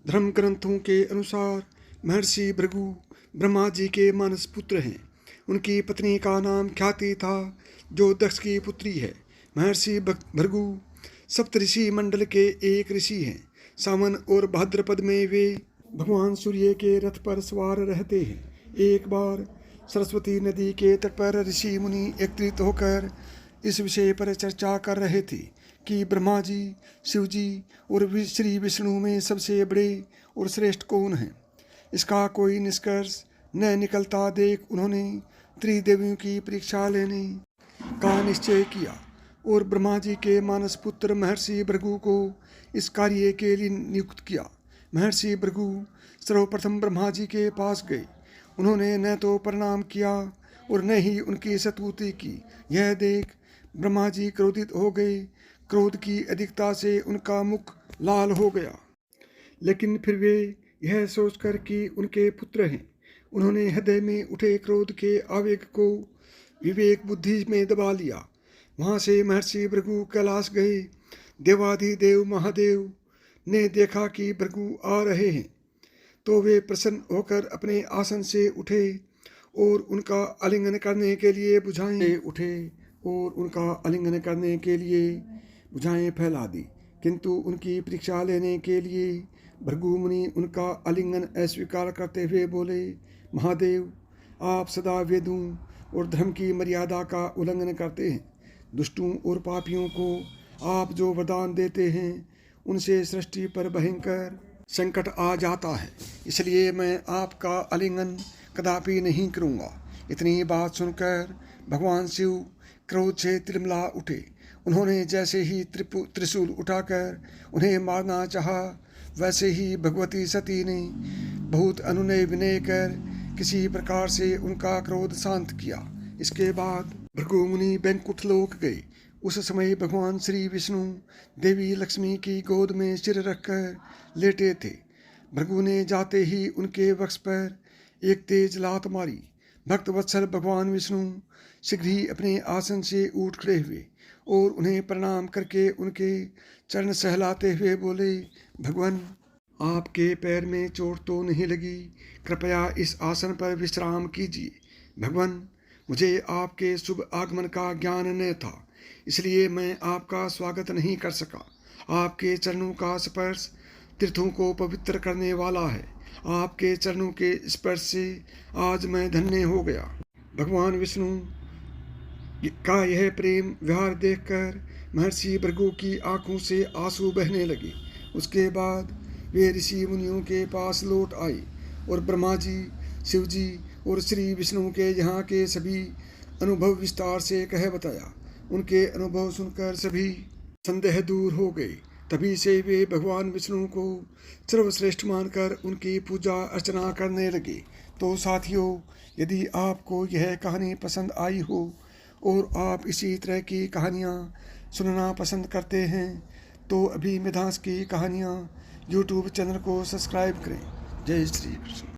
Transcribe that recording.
धर्म ग्रंथों के अनुसार महर्षि भृगु ब्रह्मा जी के मानस पुत्र हैं। उनकी पत्नी का नाम ख्याति था, जो दक्ष की पुत्री है। महर्षि भृगु सप्तऋषि मंडल के एक ऋषि हैं। सावन और भाद्रपद में वे भगवान सूर्य के रथ पर सवार रहते हैं। एक बार सरस्वती नदी के तट पर ऋषि मुनि एकत्रित होकर इस विषय पर चर्चा कर रहे थे कि ब्रह्मा जी, शिव जी और श्री विष्णु में सबसे बड़े और श्रेष्ठ कौन हैं। इसका कोई निष्कर्ष न निकलता देख उन्होंने त्रिदेवियों की परीक्षा लेने का निश्चय किया और ब्रह्मा जी के मानस पुत्र महर्षि भृगु को इस कार्य के लिए नियुक्त किया। महर्षि भृगु सर्वप्रथम ब्रह्मा जी के पास गए। उन्होंने न तो प्रणाम किया और न ही उनकी स्तुति की। यह देख ब्रह्मा जी क्रोधित हो गए। क्रोध की अधिकता से उनका मुख लाल हो गया, लेकिन फिर वे यह सोचकर कि उनके पुत्र हैं, उन्होंने हृदय में उठे क्रोध के आवेग को विवेक बुद्धि में दबा लिया। वहाँ से महर्षि भृगु कैलाश गए। देवाधिदेव महादेव ने देखा कि भृगु आ रहे हैं, तो वे प्रसन्न होकर अपने आसन से उठे और उनका आलिंगन करने के लिए भुजाएं फैला दी। किंतु उनकी परीक्षा लेने के लिए भृगु मुनि उनका आलिंगन अस्वीकार करते हुए बोले, महादेव, आप सदा वेदों और धर्म की मर्यादा का उल्लंघन करते हैं। दुष्टों और पापियों को आप जो वरदान देते हैं, उनसे सृष्टि पर भयंकर संकट आ जाता है। इसलिए मैं आपका आलिंगन कदापि नहीं करूँगा। इतनी बात सुनकर भगवान शिव क्रोध से तिलमिला उठे। उन्होंने जैसे ही त्रिशूल उठाकर उन्हें मारना चाहा, वैसे ही भगवती सती ने बहुत अनुनय विनय कर किसी प्रकार से उनका क्रोध शांत किया। इसके बाद भृगु मुनि बैकुंठ लोक गए। उस समय भगवान श्री विष्णु देवी लक्ष्मी की गोद में सिर रखकर लेटे थे। भृगु ने जाते ही उनके वक्ष पर एक तेज लात मारी। भक्त वत्सल भगवान विष्णु शीघ्र ही अपने आसन से उठ खड़े हुए और उन्हें प्रणाम करके उनके चरण सहलाते हुए बोले, भगवान, आपके पैर में चोट तो नहीं लगी? कृपया इस आसन पर विश्राम कीजिए। भगवान, मुझे आपके शुभ आगमन का ज्ञान न था, इसलिए मैं आपका स्वागत नहीं कर सका। आपके चरणों का स्पर्श तीर्थों को पवित्र करने वाला है। आपके चरणों के स्पर्श से आज मैं धन्य हो गया। भगवान विष्णु का यह प्रेम व्यवहार देखकर महर्षि भृगु की आंखों से आंसू बहने लगे। उसके बाद वे ऋषि मुनियों के पास लौट आए और ब्रह्मा जी, शिव जी और श्री विष्णु के यहाँ के सभी अनुभव विस्तार से कह बताया। उनके अनुभव सुनकर सभी संदेह दूर हो गए। तभी से वे भगवान विष्णु को सर्वश्रेष्ठ मानकर उनकी पूजा अर्चना करने लगे। तो साथियों, यदि आपको यह कहानी पसंद आई हो और आप इसी तरह की कहानियाँ सुनना पसंद करते हैं, तो अभी मिथांस की कहानियाँ यूट्यूब चैनल को सब्सक्राइब करें। जय श्री कृष्ण।